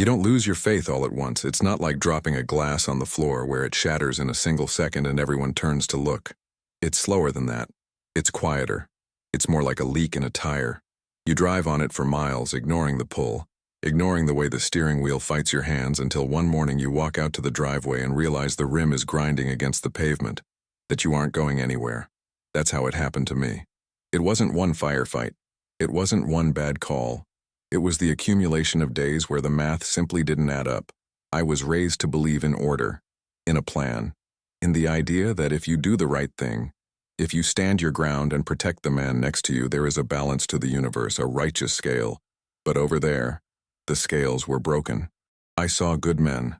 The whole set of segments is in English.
You don't lose your faith all at once. It's not like dropping a glass on the floor where it shatters in a single second and everyone turns to look. It's slower than that. It's quieter. It's more like a leak in a tire. You drive on it for miles, ignoring the pull, ignoring the way the steering wheel fights your hands until one morning you walk out to the driveway and realize the rim is grinding against the pavement, that you aren't going anywhere. That's how it happened to me. It wasn't one firefight. It wasn't one bad call. It was the accumulation of days where the math simply didn't add up. I was raised to believe in order, in a plan, in the idea that if you do the right thing, if you stand your ground and protect the man next to you, there is a balance to the universe, a righteous scale. But over there, the scales were broken. I saw good men,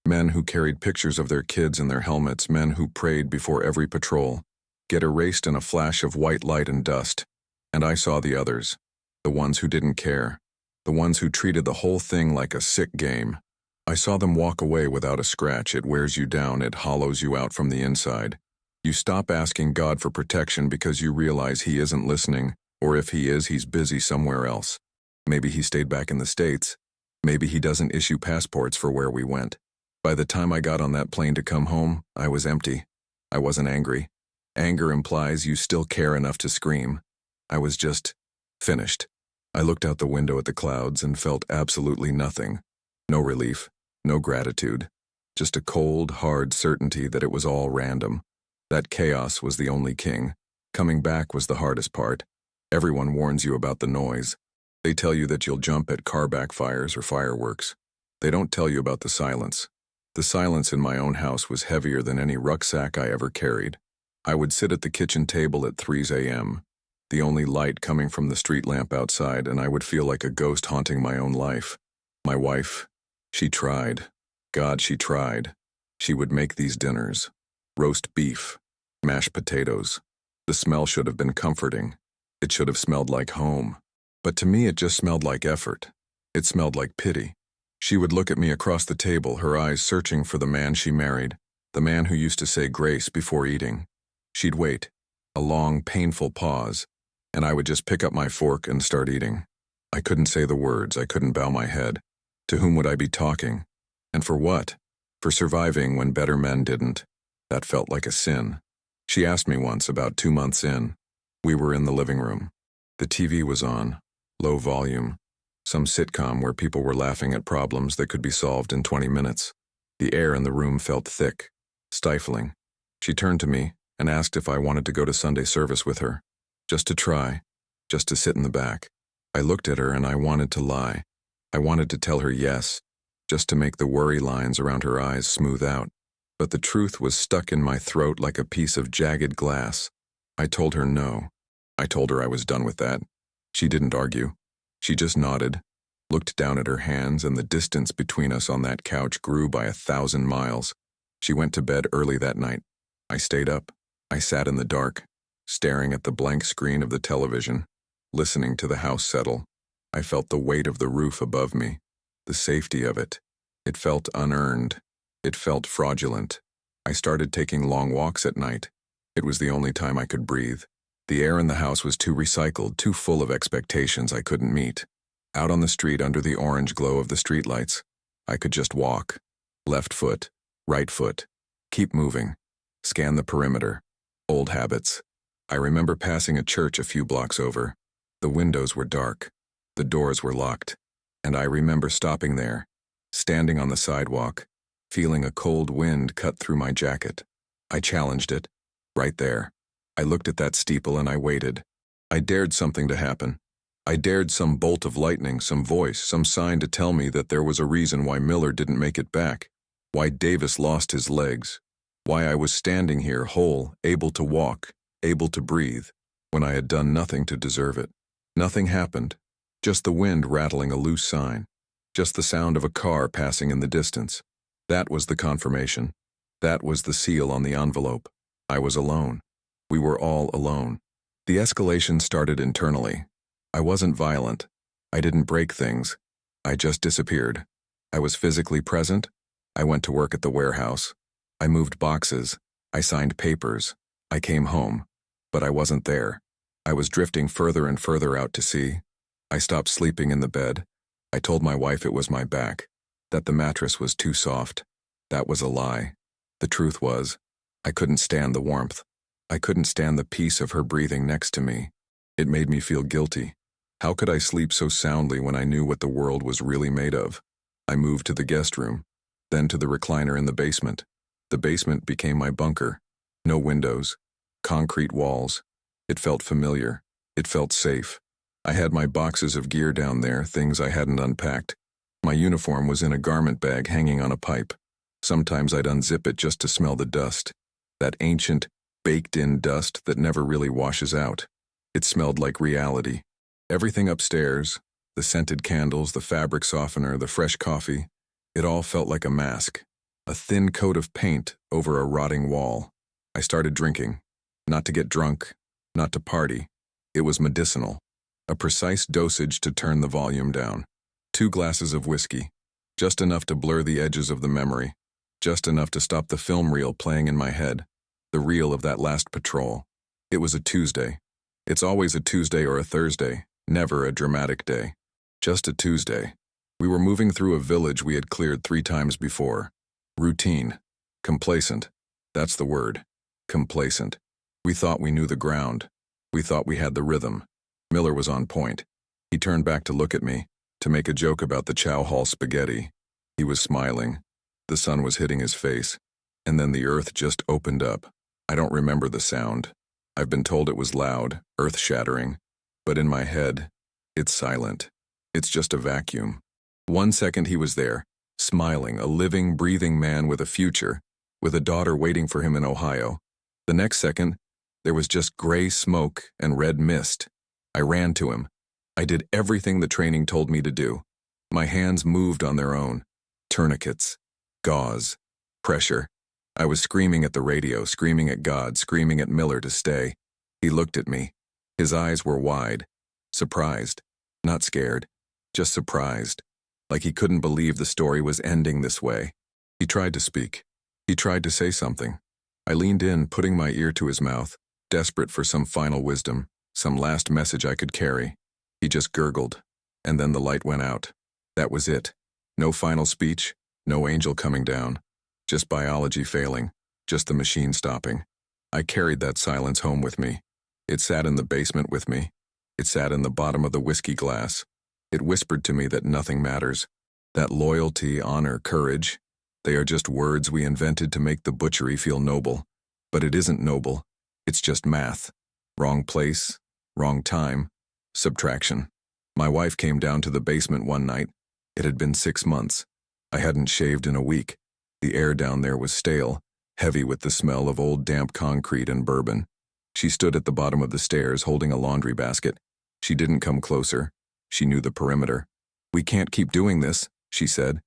men who carried pictures of their kids in their helmets, men who prayed before every patrol, get erased in a flash of white light and dust. And I saw the others, the ones who didn't care, the ones who treated the whole thing like a sick game. I saw them walk away without a scratch. It wears you down, it hollows you out from the inside. You stop asking God for protection because you realize He isn't listening, or if He is, He's busy somewhere else. Maybe He stayed back in the States. Maybe He doesn't issue passports for where we went. By the time I got on that plane to come home, I was empty. I wasn't angry. Anger implies you still care enough to scream. I was just finished. I looked out the window at the clouds and felt absolutely nothing. No relief, no gratitude. Just a cold, hard certainty that it was all random. That chaos was the only king. Coming back was the hardest part. Everyone warns you about the noise. They tell you that you'll jump at car backfires or fireworks. They don't tell you about the silence. The silence in my own house was heavier than any rucksack I ever carried. I would sit at the kitchen table at 3 a.m., the only light coming from the street lamp outside, and I would feel like a ghost haunting my own life. My wife, she tried. God, she tried. She would make these dinners. Roast beef, mashed potatoes. The smell should have been comforting. It should have smelled like home. But to me, it just smelled like effort. It smelled like pity. She would look at me across the table, her eyes searching for the man she married, the man who used to say grace before eating. She'd wait, a long, painful pause, and I would just pick up my fork and start eating. I couldn't say the words, I couldn't bow my head. To whom would I be talking? And for what? For surviving when better men didn't. That felt like a sin. She asked me once, about 2 months in. We were in the living room. The TV was on, low volume, some sitcom where people were laughing at problems that could be solved in 20 minutes. The air in the room felt thick, stifling. She turned to me and asked if I wanted to go to Sunday service with her. Just to try, just to sit in the back. I looked at her and I wanted to lie. I wanted to tell her yes, just to make the worry lines around her eyes smooth out. But the truth was stuck in my throat like a piece of jagged glass. I told her no. I told her I was done with that. She didn't argue. She just nodded, looked down at her hands, and the distance between us on that couch grew by 1,000 miles. She went to bed early that night. I stayed up. I sat in the dark, staring at the blank screen of the television, listening to the house settle. I felt the weight of the roof above me, the safety of it. It felt unearned. It felt fraudulent. I started taking long walks at night. It was the only time I could breathe. The air in the house was too recycled, too full of expectations I couldn't meet. Out on the street under the orange glow of the streetlights, I could just walk. Left foot, right foot. Keep moving. Scan the perimeter. Old habits. I remember passing a church a few blocks over. The windows were dark. The doors were locked. And I remember stopping there, standing on the sidewalk, feeling a cold wind cut through my jacket. I challenged it. Right there. I looked at that steeple and I waited. I dared something to happen. I dared some bolt of lightning, some voice, some sign to tell me that there was a reason why Miller didn't make it back, why Davis lost his legs, why I was standing here whole, able to walk, able to breathe, when I had done nothing to deserve it. Nothing happened. Just the wind rattling a loose sign. Just the sound of a car passing in the distance. That was the confirmation. That was the seal on the envelope. I was alone. We were all alone. The escalation started internally. I wasn't violent. I didn't break things. I just disappeared. I was physically present. I went to work at the warehouse. I moved boxes. I signed papers. I came home. But I wasn't there. I was drifting further and further out to sea. I stopped sleeping in the bed. I told my wife it was my back. that the mattress was too soft. That was a lie. The truth was, I couldn't stand the warmth. I couldn't stand the peace of her breathing next to me. It made me feel guilty. How could I sleep so soundly when I knew what the world was really made of? I moved to the guest room, then to the recliner in the basement. The basement became my bunker. No windows, concrete walls. It felt familiar. It felt safe. I had my boxes of gear down there, things I hadn't unpacked. My uniform was in a garment bag hanging on a pipe. Sometimes I'd unzip it just to smell the dust. That ancient, baked-in dust that never really washes out. It smelled like reality. Everything upstairs, the scented candles, the fabric softener, the fresh coffee, it all felt like a mask. A thin coat of paint over a rotting wall. I started drinking. Not to get drunk, not to party. It was medicinal. A precise dosage to turn the volume down. 2 glasses of whiskey. Just enough to blur the edges of the memory. Just enough to stop the film reel playing in my head. The reel of that last patrol. It was a Tuesday. It's always a Tuesday or a Thursday, never a dramatic day. Just a Tuesday. We were moving through a village we had cleared 3 times before. Routine. Complacent. That's the word. Complacent. We thought we knew the ground. We thought we had the rhythm. Miller was on point. He turned back to look at me, to make a joke about the chow hall spaghetti. He was smiling. The sun was hitting his face. And then the earth just opened up. I don't remember the sound. I've been told it was loud, earth-shattering. But in my head, it's silent. It's just a vacuum. 1 second he was there, smiling, a living, breathing man with a future, with a daughter waiting for him in Ohio. The next second, there was just gray smoke and red mist. I ran to him. I did everything the training told me to do. My hands moved on their own. Tourniquets. Gauze. Pressure. I was screaming at the radio, screaming at God, screaming at Miller to stay. He looked at me. His eyes were wide. Surprised. Not scared. Just surprised. Like he couldn't believe the story was ending this way. He tried to speak. He tried to say something. I leaned in, putting my ear to his mouth, desperate for some final wisdom, some last message I could carry. He just gurgled, and then the light went out. That was it. No final speech, no angel coming down. Just biology failing, just the machine stopping. I carried that silence home with me. It sat in the basement with me. It sat in the bottom of the whiskey glass. It whispered to me that nothing matters. That loyalty, honor, courage, they are just words we invented to make the butchery feel noble. But it isn't noble. It's just math. Wrong place, wrong time, subtraction. My wife came down to the basement one night. It had been 6 months. I hadn't shaved in a week. The air down there was stale, heavy with the smell of old damp concrete and bourbon. She stood at the bottom of the stairs holding a laundry basket. She didn't come closer. She knew the perimeter. "We can't keep doing this," she said.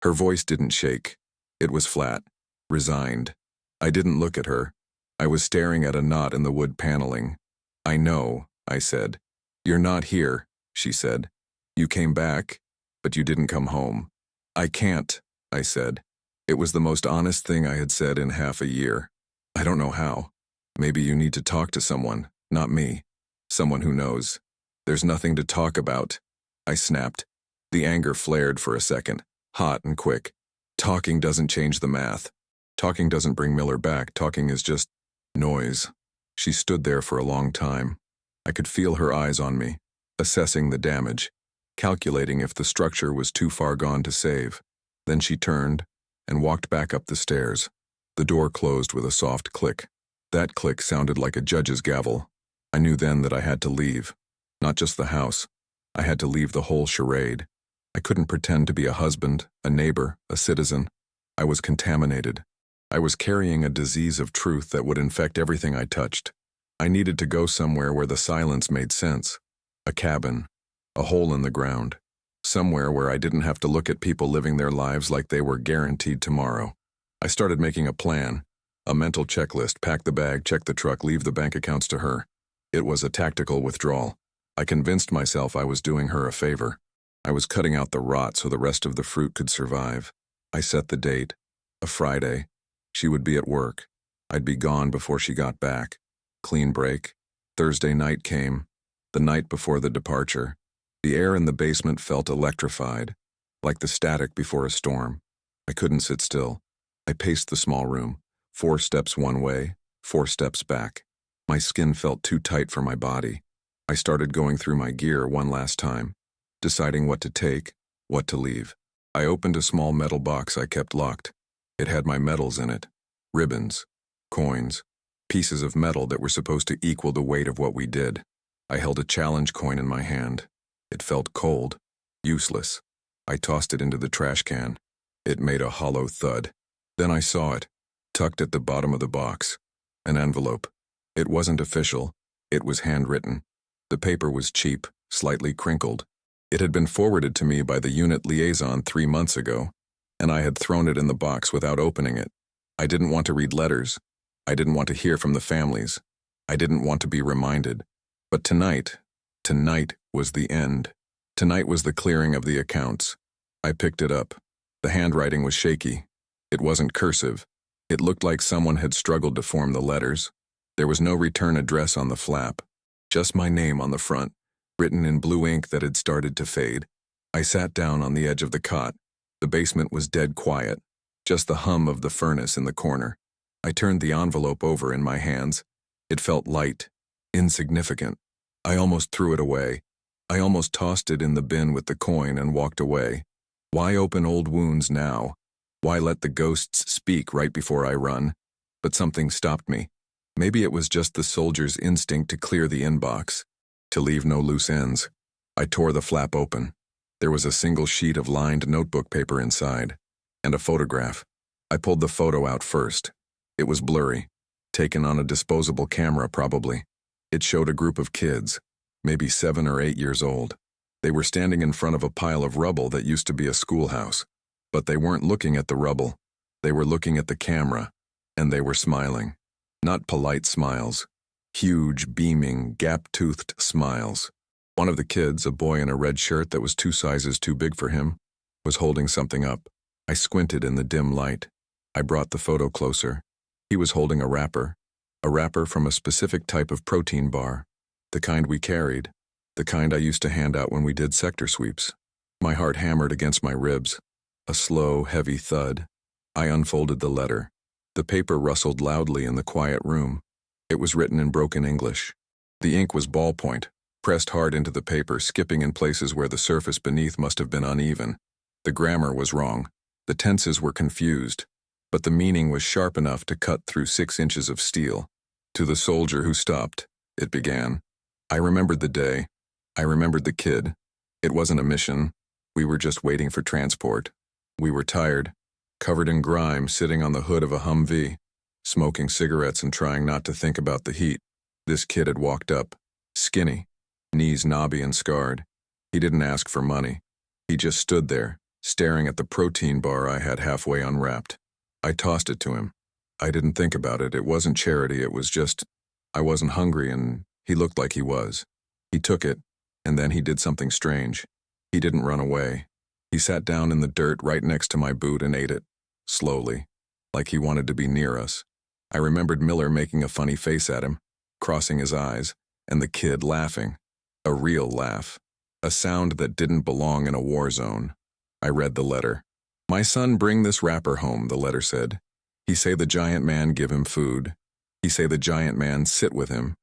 Her voice didn't shake. It was flat, resigned. I didn't look at her. I was staring at a knot in the wood paneling. "I know," I said. "You're not here," she said. "You came back, but you didn't come home." "I can't," I said. It was the most honest thing I had said in half a year. "I don't know how. Maybe you need to talk to someone, not me. Someone who knows." "There's nothing to talk about," I snapped. The anger flared for a second, hot and quick. Talking doesn't change the math. Talking doesn't bring Miller back. Talking is just noise. She stood there for a long time. I could feel her eyes on me, assessing the damage, calculating if the structure was too far gone to save. Then she turned and walked back up the stairs. The door closed with a soft click. That click sounded like a judge's gavel. I knew then that I had to leave. Not just the house. I had to leave the whole charade. I couldn't pretend to be a husband, a neighbor, a citizen. I was contaminated. I was carrying a disease of truth that would infect everything I touched. I needed to go somewhere where the silence made sense. A cabin. A hole in the ground. Somewhere where I didn't have to look at people living their lives like they were guaranteed tomorrow. I started making a plan. A mental checklist: pack the bag, check the truck, leave the bank accounts to her. It was a tactical withdrawal. I convinced myself I was doing her a favor. I was cutting out the rot so the rest of the fruit could survive. I set the date. A Friday. She would be at work. I'd be gone before she got back. Clean break. Thursday night came. The night before the departure. The air in the basement felt electrified. like the static before a storm. I couldn't sit still. I paced the small room, 4 steps one way, 4 steps back. My skin felt too tight for my body. I started going through my gear one last time, deciding what to take, what to leave. I opened a small metal box I kept locked. It had my medals in it, ribbons, coins, pieces of metal that were supposed to equal the weight of what we did. I held a challenge coin in my hand. It felt cold, useless. I tossed it into the trash can. It made a hollow thud. Then I saw it, tucked at the bottom of the box. An envelope. It wasn't official. It was handwritten. The paper was cheap, slightly crinkled. It had been forwarded to me by the unit liaison 3 months ago, and I had thrown it in the box without opening it. I didn't want to read letters. I didn't want to hear from the families. I didn't want to be reminded. But tonight was the end. Tonight was the clearing of the accounts. I picked it up. The handwriting was shaky. It wasn't cursive. It looked like someone had struggled to form the letters. There was no return address on the flap, just my name on the front, written in blue ink that had started to fade. I sat down on the edge of the cot. The basement was dead quiet, just the hum of the furnace in the corner. I turned the envelope over in my hands. It felt light, insignificant. I almost threw it away. I almost tossed it in the bin with the coin and walked away. Why open old wounds now? Why let the ghosts speak right before I run? But something stopped me. Maybe it was just the soldier's instinct to clear the inbox, to leave no loose ends. I tore the flap open. There was a single sheet of lined notebook paper inside, and a photograph. I pulled the photo out first. It was blurry, taken on a disposable camera probably. It showed a group of kids, maybe 7 or 8 years old. They were standing in front of a pile of rubble that used to be a schoolhouse. But they weren't looking at the rubble. They were looking at the camera, and they were smiling. Not polite smiles. Huge, beaming, gap-toothed smiles. One of the kids, a boy in a red shirt that was 2 sizes too big for him, was holding something up. I squinted in the dim light. I brought the photo closer. He was holding a wrapper from a specific type of protein bar, the kind we carried, the kind I used to hand out when we did sector sweeps. My heart hammered against my ribs. A slow, heavy thud. I unfolded the letter. The paper rustled loudly in the quiet room. It was written in broken English. The ink was ballpoint, pressed hard into the paper, skipping in places where the surface beneath must have been uneven. The grammar was wrong. The tenses were confused. But the meaning was sharp enough to cut through 6 inches of steel. To the soldier who stopped, it began. I remembered the day. I remembered the kid. It wasn't a mission. We were just waiting for transport. We were tired, covered in grime, sitting on the hood of a Humvee, smoking cigarettes and trying not to think about the heat. This kid had walked up, skinny, knees knobby and scarred. He didn't ask for money. He just stood there, staring at the protein bar I had halfway unwrapped. I tossed it to him. I didn't think about it. It wasn't charity. It was just, I wasn't hungry and he looked like he was. He took it, and then he did something strange. He didn't run away. He sat down in the dirt right next to my boot and ate it, slowly, like he wanted to be near us. I remembered Miller making a funny face at him, crossing his eyes, and the kid laughing. A real laugh. A sound that didn't belong in a war zone. I read the letter. "My son, bring this wrapper home," the letter said. "He say the giant man give him food. He say the giant man sit with him.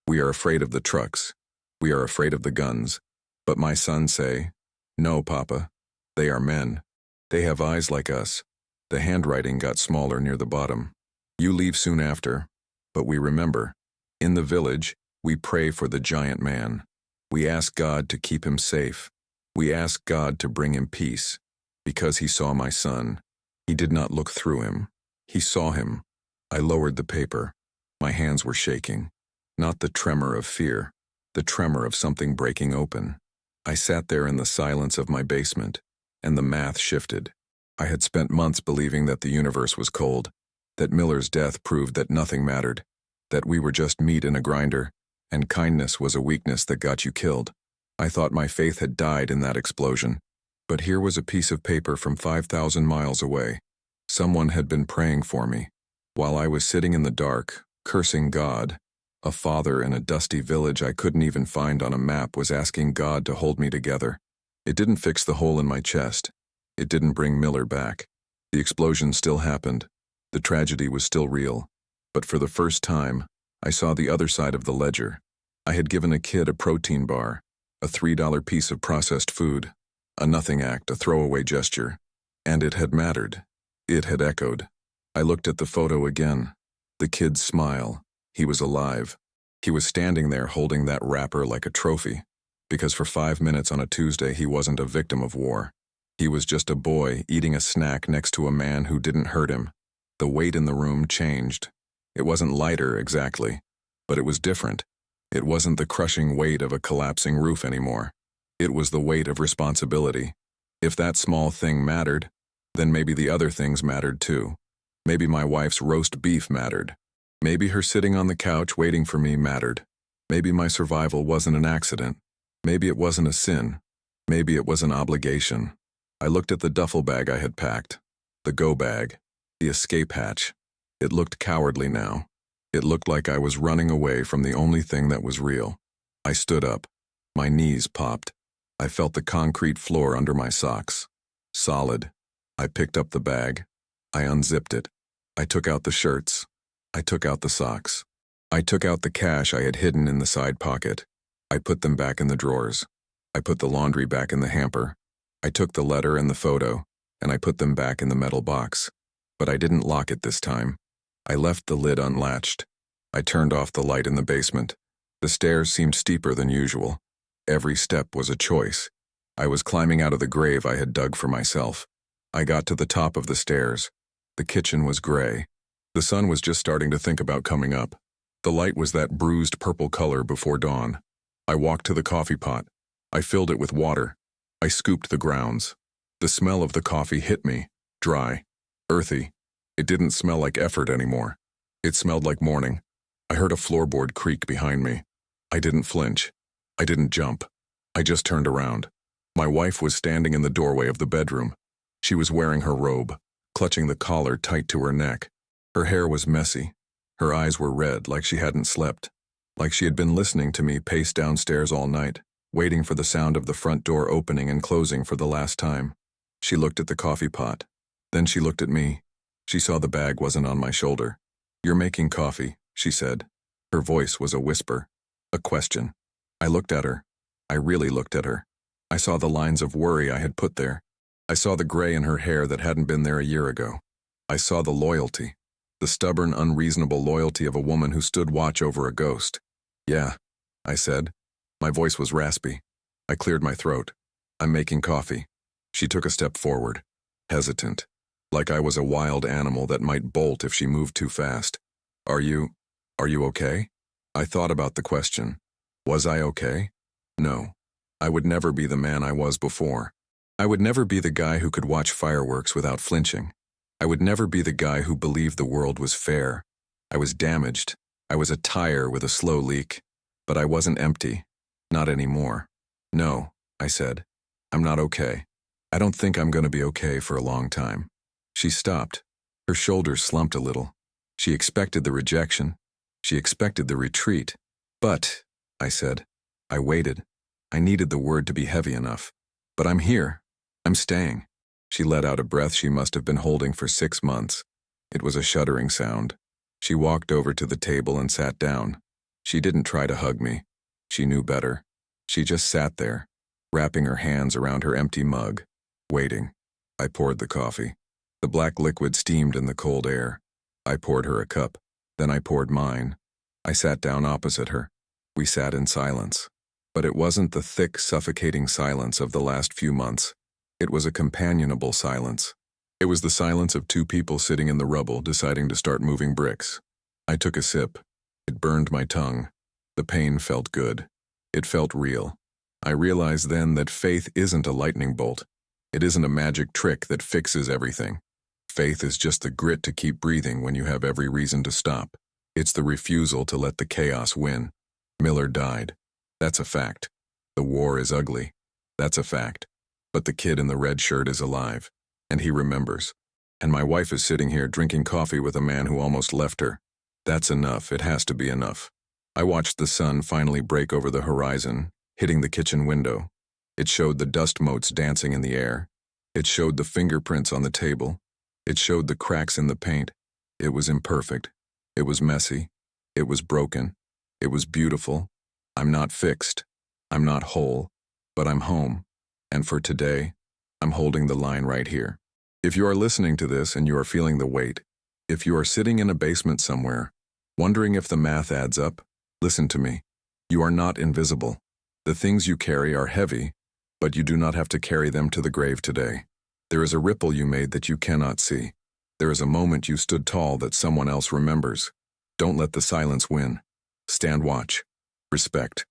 We are afraid of the trucks. We are afraid of the guns. But my son say, no, Papa. They are men. They have eyes like us." The handwriting got smaller near the bottom. "You leave soon after, but we remember. In the village, we pray for the giant man. We ask God to keep him safe. We ask God to bring him peace. Because he saw my son. He did not look through him. He saw him." I lowered the paper. My hands were shaking. Not the tremor of fear, the tremor of something breaking open. I sat there in the silence of my basement, and the math shifted. I had spent months believing that the universe was cold, that Miller's death proved that nothing mattered, that we were just meat in a grinder, and kindness was a weakness that got you killed. I thought my faith had died in that explosion. But here was a piece of paper from 5,000 miles away. Someone had been praying for me. While I was sitting in the dark, cursing God, a father in a dusty village I couldn't even find on a map was asking God to hold me together. It didn't fix the hole in my chest. It didn't bring Miller back. The explosion still happened. The tragedy was still real. But for the first time, I saw the other side of the ledger. I had given a kid a protein bar, a $3 piece of processed food, a nothing act, a throwaway gesture. And it had mattered. It had echoed. I looked at the photo again. The kid's smile. He was alive. He was standing there holding that wrapper like a trophy. Because for 5 minutes on a Tuesday he wasn't a victim of war. He was just a boy eating a snack next to a man who didn't hurt him. The weight in the room changed. It wasn't lighter exactly, but it was different. It wasn't the crushing weight of a collapsing roof anymore. It was the weight of responsibility. If that small thing mattered, then maybe the other things mattered too. Maybe my wife's roast beef mattered. Maybe her sitting on the couch waiting for me mattered. Maybe my survival wasn't an accident. Maybe it wasn't a sin. Maybe it was an obligation. I looked at the duffel bag I had packed. The go bag. The escape hatch. It looked cowardly now. It looked like I was running away from the only thing that was real. I stood up. My knees popped. I felt the concrete floor under my socks. Solid. I picked up the bag. I unzipped it. I took out the shirts. I took out the socks. I took out the cash I had hidden in the side pocket. I put them back in the drawers. I put the laundry back in the hamper. I took the letter and the photo, and I put them back in the metal box. But I didn't lock it this time. I left the lid unlatched. I turned off the light in the basement. The stairs seemed steeper than usual. Every step was a choice. I was climbing out of the grave I had dug for myself. I got to the top of the stairs. The kitchen was gray. The sun was just starting to think about coming up. The light was that bruised purple color before dawn. I walked to the coffee pot. I filled it with water. I scooped the grounds. The smell of the coffee hit me, dry, earthy. It didn't smell like effort anymore. It smelled like morning. I heard a floorboard creak behind me. I didn't flinch. I didn't jump. I just turned around. My wife was standing in the doorway of the bedroom. She was wearing her robe, clutching the collar tight to her neck. Her hair was messy. Her eyes were red, like she hadn't slept. Like she had been listening to me pace downstairs all night, waiting for the sound of the front door opening and closing for the last time. She looked at the coffee pot. Then she looked at me. She saw the bag wasn't on my shoulder. "You're making coffee," she said. Her voice was a whisper, a question. I looked at her. I really looked at her. I saw the lines of worry I had put there. I saw the gray in her hair that hadn't been there a year ago. I saw the loyalty, the stubborn, unreasonable loyalty of a woman who stood watch over a ghost. "Yeah," I said. My voice was raspy. I cleared my throat. "I'm making coffee." She took a step forward, hesitant, like I was a wild animal that might bolt if she moved too fast. Are you okay?" I thought about the question. Was I okay? No. I would never be the man I was before. I would never be the guy who could watch fireworks without flinching. I would never be the guy who believed the world was fair. I was damaged. I was a tire with a slow leak. But I wasn't empty. Not anymore. "No," I said. "I'm not okay. I don't think I'm going to be okay for a long time." She stopped. Her shoulders slumped a little. She expected the rejection. She expected the retreat. "But," I said. I waited. I needed the word to be heavy enough. "But I'm here. I'm staying." She let out a breath she must have been holding for 6 months. It was a shuddering sound. She walked over to the table and sat down. She didn't try to hug me. She knew better. She just sat there, wrapping her hands around her empty mug, waiting. I poured the coffee. The black liquid steamed in the cold air. I poured her a cup. Then I poured mine. I sat down opposite her. We sat in silence. But it wasn't the thick, suffocating silence of the last few months. It was a companionable silence. It was the silence of two people sitting in the rubble deciding to start moving bricks. I took a sip. It burned my tongue. The pain felt good. It felt real. I realized then that faith isn't a lightning bolt. It isn't a magic trick that fixes everything. Faith is just the grit to keep breathing when you have every reason to stop. It's the refusal to let the chaos win. Miller died. That's a fact. The war is ugly. That's a fact. But the kid in the red shirt is alive. And he remembers. And my wife is sitting here drinking coffee with a man who almost left her. That's enough. It has to be enough. I watched the sun finally break over the horizon, hitting the kitchen window. It showed the dust motes dancing in the air. It showed the fingerprints on the table. It showed the cracks in the paint. It was imperfect. It was messy. It was broken. It was beautiful. I'm not fixed. I'm not whole. But I'm home. And for today, I'm holding the line right here. If you are listening to this and you are feeling the weight, if you are sitting in a basement somewhere, wondering if the math adds up, listen to me. You are not invisible. The things you carry are heavy, but you do not have to carry them to the grave today. There is a ripple you made that you cannot see. There is a moment you stood tall that someone else remembers. Don't let the silence win. Stand watch. Respect.